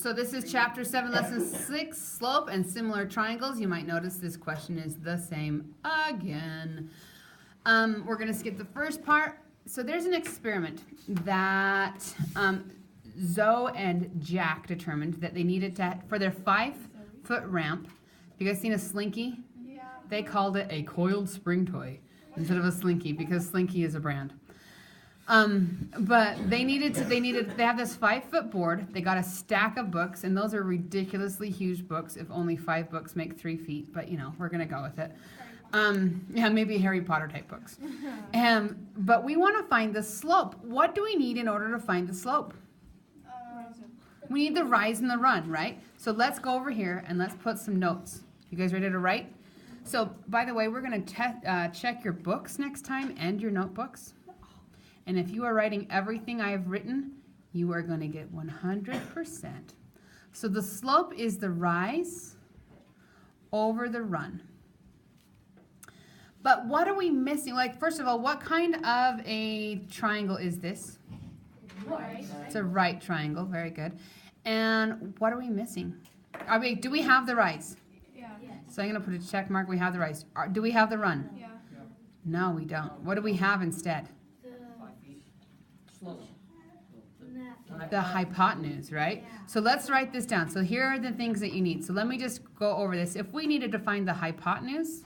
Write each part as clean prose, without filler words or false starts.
So this is chapter 7, lesson 6, slope and similar triangles. You might notice this question is the same again. We're going to skip the first part. So there's an experiment that Zoe and Jack determined that they needed to, for their 5-foot ramp. You guys seen a slinky? Yeah. They called it a coiled spring toy instead of a slinky because Slinky is a brand. But they have this 5-foot board. They got a stack of books, and those are ridiculously huge books. If only 5 books make 3 feet, but you know, we're gonna go with it. Yeah, maybe Harry Potter type books. But we want to find the slope. What do we need in order to find the slope? We need the rise and the run, right? So let's go over here and let's put some notes. You guys ready to write? So, by the way, we're gonna check your books next time and your notebooks. And if you are writing everything I have written, you are going to get 100%. So the slope is the rise over the run. But what are we missing? Like, first of all, what kind of a triangle is this? Right. It's a right triangle. Very good. And what are we missing? Do we have the rise? Yeah. So I'm going to put a check mark. We have the rise. Do we have the run? Yeah. No, we don't. What do we have instead? The hypotenuse, right? Yeah. So let's write this down. So here are the things that you need. So let me just go over this. If we needed to find the hypotenuse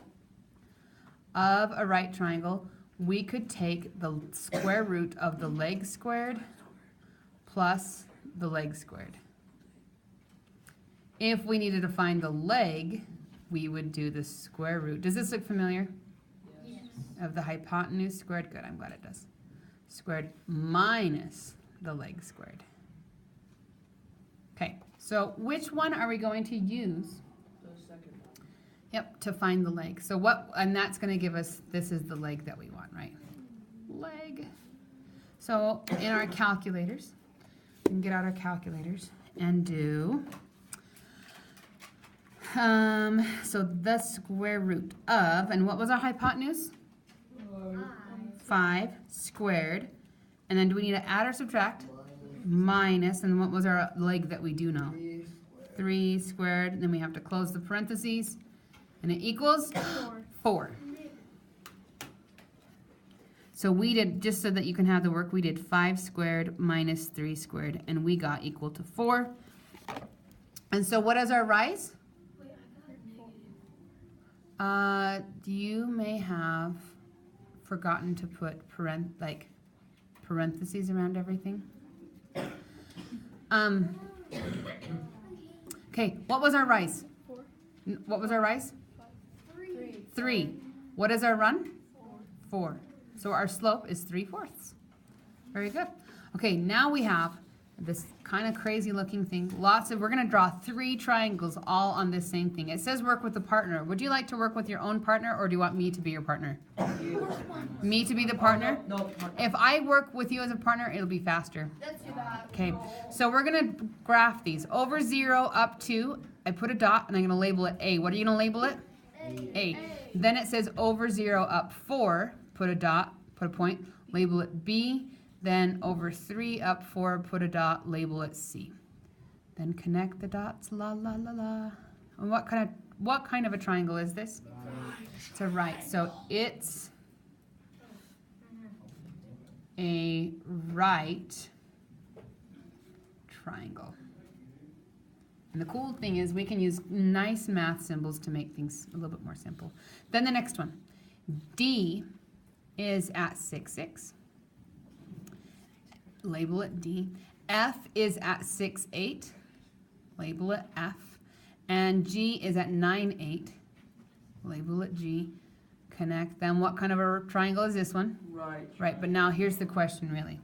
of a right triangle, we could take the square root of the leg squared plus the leg squared. If we needed to find the leg, we would do the square root. Does this look familiar? Yes. Of the hypotenuse squared? Good, I'm glad it does. Squared minus the leg squared. Okay, so which one are we going to use? The second one. Yep, to find the leg. So what, and that's going to give us, this is the leg that we want, right? Leg. So in our calculators, we can get out our calculators and do, so the square root of, and what was our hypotenuse? 5 squared. And then do we need to add or subtract? Minus, and what was our leg that we do know? 3 squared. And then we have to close the parentheses. And it equals 4. So we did, just so that you can have the work, we did 5 squared minus 3 squared. And we got equal to 4. And so what is our rise? You may have forgotten to put parentheses around everything. Okay, what was our rise? 4. What was our rise? 3. 3. What is our run? 4. So our slope is 3/4. Very good. Okay, now we have this kind of crazy looking thing. We're going to draw 3 triangles all on this same thing. It says work with a partner. Would you like to work with your own partner, or do you want me to be your partner? Me to be the partner? No. If I work with you as a partner, it'll be faster. Let's do that. Okay, so we're going to graph these. Over 0 up to, I put a dot and I'm going to label it A. What are you going to label it? A. Then it says over 0 up 4, put a dot, put a point, label it B. Then over 3 up 4, put a dot, label it C. Then connect the dots, la la la la. And what kind of a triangle is this? It's a right. So it's a right triangle. And the cool thing is we can use nice math symbols to make things a little bit more simple. Then the next one. D is at 6, 6. Label it D. F is at 6, 8. Label it F. And G is at 9, 8. Label it G. Connect them. What kind of a triangle is this one? Right. Right, but now here's the question really.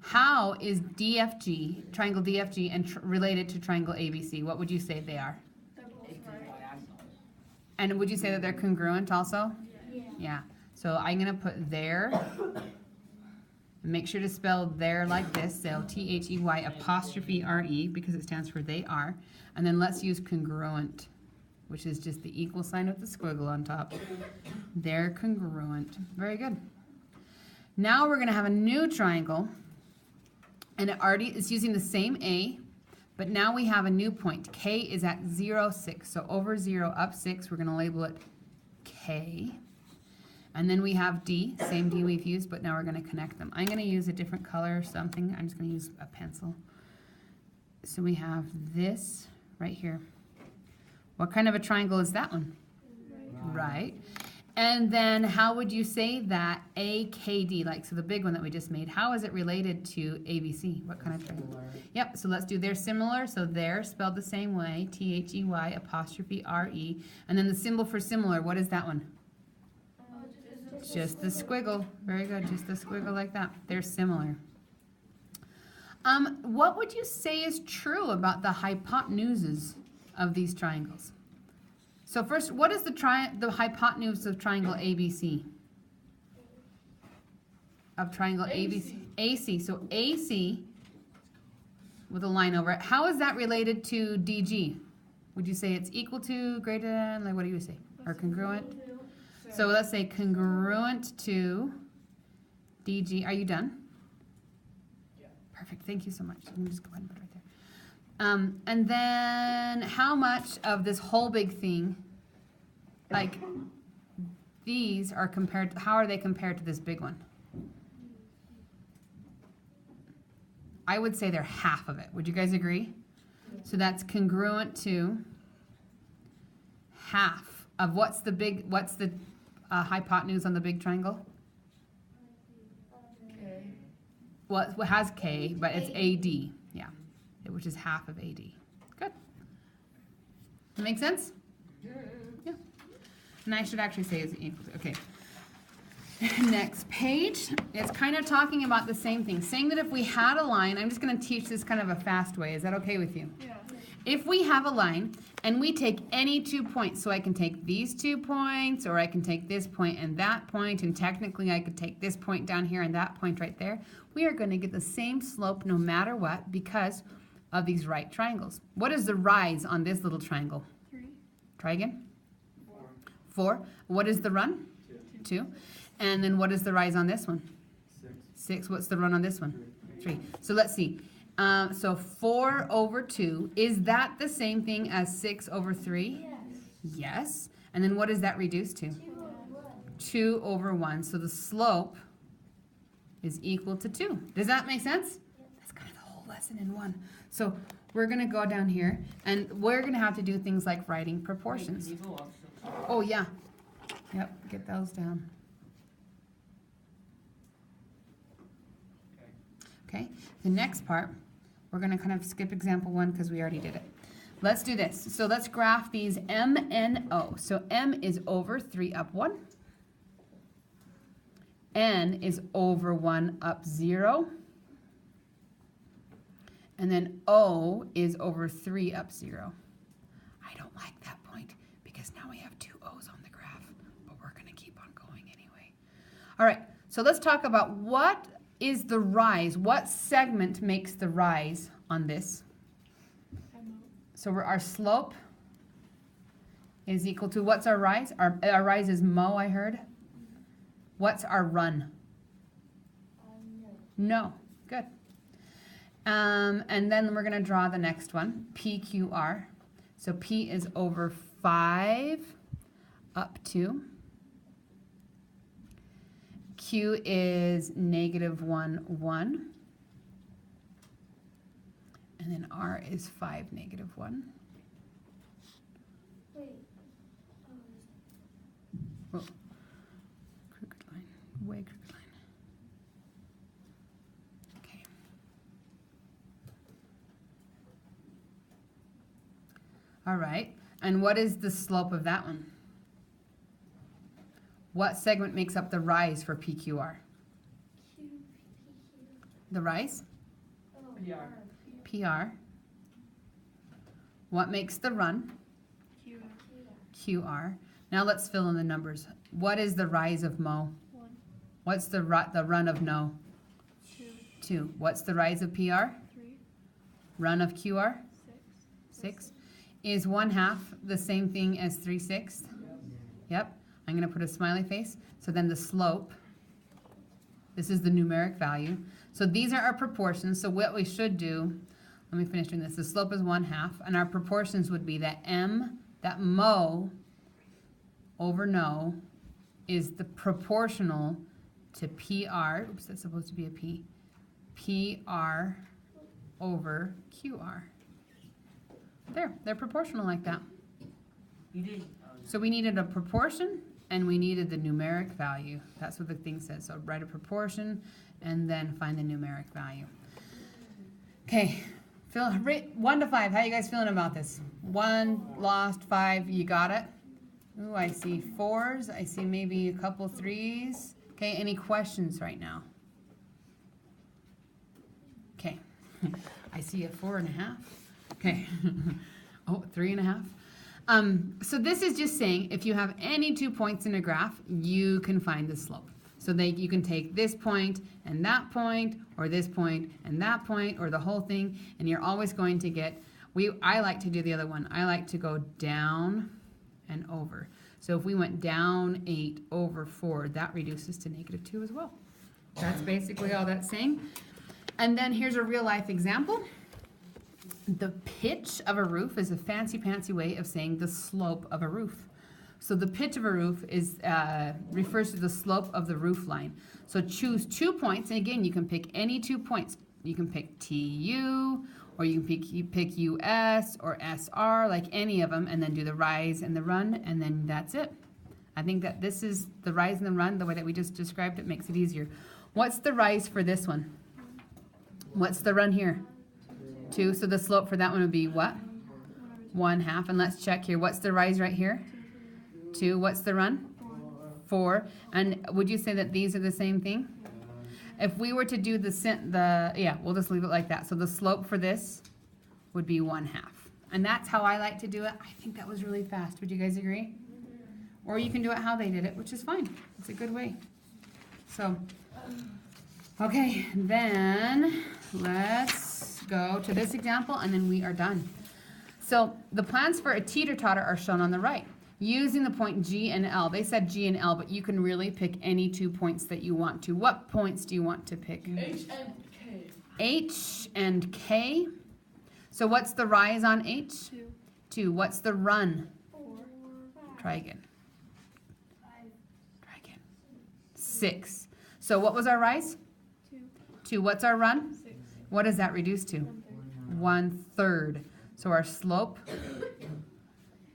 How is DFG, triangle DFG, and related to triangle ABC? What would you say they are? They're both right. And would you say that they're congruent also? Yeah. Yeah. So I'm going to put there. Make sure to spell there like this. So T-H-E-Y apostrophe R-E because it stands for they are. And then let's use congruent, which is just the equal sign with the squiggle on top. They're congruent. Very good. Now we're going to have a new triangle. And it's using the same A, But now we have a new point. K is at 0, 6. So over 0, up 6, we're going to label it K. And then we have D, same D we've used, but now we're going to connect them. I'm going to use a different color or something. I'm just going to use a pencil. So we have this right here. What kind of a triangle is that one? Right. And then how would you say that AKD, like, so the big one that we just made, how is it related to ABC? What kind of triangle? Yep, so let's do they're similar. So they're spelled the same way, T-H-E-Y apostrophe R-E. And then the symbol for similar, what is that one? Just the squiggle. Very good, just the squiggle like that. They're similar. What would you say is true about the hypotenuses of these triangles? So first, what is the hypotenuse of triangle ABC? Of triangle ABC? AC. So AC with a line over it. How is that related to DG? Would you say it's equal to, greater than, like what do you say? Or congruent? So let's say congruent to DG. Are you done? Yeah. Perfect. Thank you so much. Let me just go ahead and put it right there. And then how much of this whole big thing, like these are compared to, how are they compared to this big one? I would say they're half of it. Would you guys agree? So that's congruent to half of what's the hypotenuse on the big triangle? Okay. Well, it has K, but it's AD. Yeah, which is half of AD. Good. Make sense? Yeah. And I should actually say is equal to, okay. Next page, it's kind of talking about the same thing. Saying that if we had a line, I'm just going to teach this kind of a fast way. Is that okay with you? Yeah. If we have a line and we take any 2 points, so I can take these 2 points, or I can take this point and that point, and technically I could take this point down here and that point right there, we are going to get the same slope no matter what because of these right triangles. What is the rise on this little triangle? 3. Try again. 4. What is the run? 2. And then what is the rise on this one? 6. What's the run on this one? 3. So let's see. So 4 over 2, is that the same thing as 6 over 3? Yes. And then what does that reduce to? 2 over 1. So the slope is equal to 2. Does that make sense? That's kind of the whole lesson in one. So we're going to go down here, and we're going to have to do things like writing proportions. Oh, yeah. Yep, get those down. Okay, the next part, we're going to kind of skip example 1 because we already did it. Let's do this. So let's graph these M and O. So M is over 3 up 1. N is over 1 up 0. And then O is over 3 up 0. I don't like that point because now we have 2 O's on the graph, but we're going to keep on going anyway. All right, so let's talk about what is the rise. What segment makes the rise on this? So our slope is equal to, what's our rise? Our rise is mo, I heard. What's our run? No. Good. And then we're going to draw the next one, PQR. So P is over 5 up 2. Q is negative 1, 1. And then R is 5, negative 1. Whoa. Crooked line. Way crooked line. Okay. All right. And what is the slope of that one? What segment makes up the rise for PQR? The rise? PR. What makes the run? QR. Now let's fill in the numbers. What is the rise of Mo? 1. What's the run of No? 2. 2. What's the rise of PR? 3. Run of QR? 6. 6. Is 1/2 the same thing as 3/6? Yep. I'm going to put a smiley face. So then the slope, this is the numeric value. So these are our proportions. So what we should do, let me finish doing this. The slope is 1/2, and our proportions would be that that mo over no is the proportional to PR. Oops, that's supposed to be a P. PR over QR. There, they're proportional like that. You did. So we needed a proportion and we needed the numeric value. That's what the thing says. So write a proportion and then find the numeric value. Okay, 1 to 5. How you guys feeling about this? 1 lost, 5. You got it? Ooh, I see 4s. I see maybe a couple 3s. Okay, any questions right now? Okay, I see a 4.5. Okay, oh, 3.5. So this is just saying if you have any 2 points in a graph, you can find the slope. So you can take this point and that point, or this point and that point, or the whole thing, and you're always going to get, I like to do the other one. I like to go down and over. So if we went down 8 over 4, that reduces to -2 as well. That's basically all that's saying. And then here's a real life example. The pitch of a roof is a fancy way of saying the slope of a roof. So the pitch of a roof is refers to the slope of the roof line. So choose 2 points, and again, you can pick any 2 points. You can pick TU, or you can pick US or SR, like any of them, and then do the rise and the run, and then that's it. I think that this is the rise and the run, the way that we just described it makes it easier. What's the rise for this one? What's the run here? 2. So the slope for that one would be what? 1/2. And let's check here. What's the rise right here? 2. What's the run? 4. And would you say that these are the same thing? If we were to do yeah, we'll just leave it like that. So the slope for this would be 1/2. And that's how I like to do it. I think that was really fast. Would you guys agree? Or you can do it how they did it, which is fine. It's a good way. So, okay, then let's go to this example, and then we are done. So the plans for a teeter-totter are shown on the right. Using the point G and L. They said G and L, but you can really pick any 2 points that you want to. What points do you want to pick? H and K. H and K. So what's the rise on H? 2, 2. What's the run? 4, 5, Try again. 5, Try again. 6. So what was our rise? 2, 2. What's our run? 6, What does that reduce to? 1/3. So our slope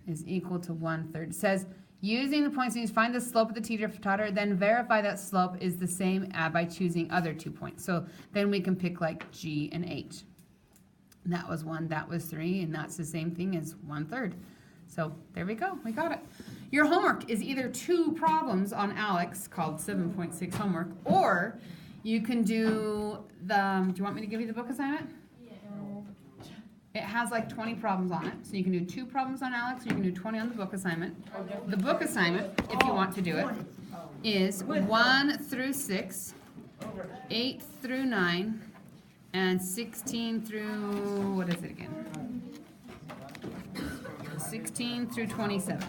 is equal to 1/3. It says, using the points used, find the slope of the teeter-totter, then verify that slope is the same by choosing other 2 points. So then we can pick like G and H. That was 1, that was 3, and that's the same thing as 1/3. So there we go, we got it. Your homework is either 2 problems on Alex called 7.6 homework, or you can do do you want me to give you the book assignment? It has like 20 problems on it. So you can do 2 problems on Alex, or you can do 20 on the book assignment. The book assignment, if you want to do it, is 1 through 6, 8 through 9, and 16 through, what is it again? 16 through 27.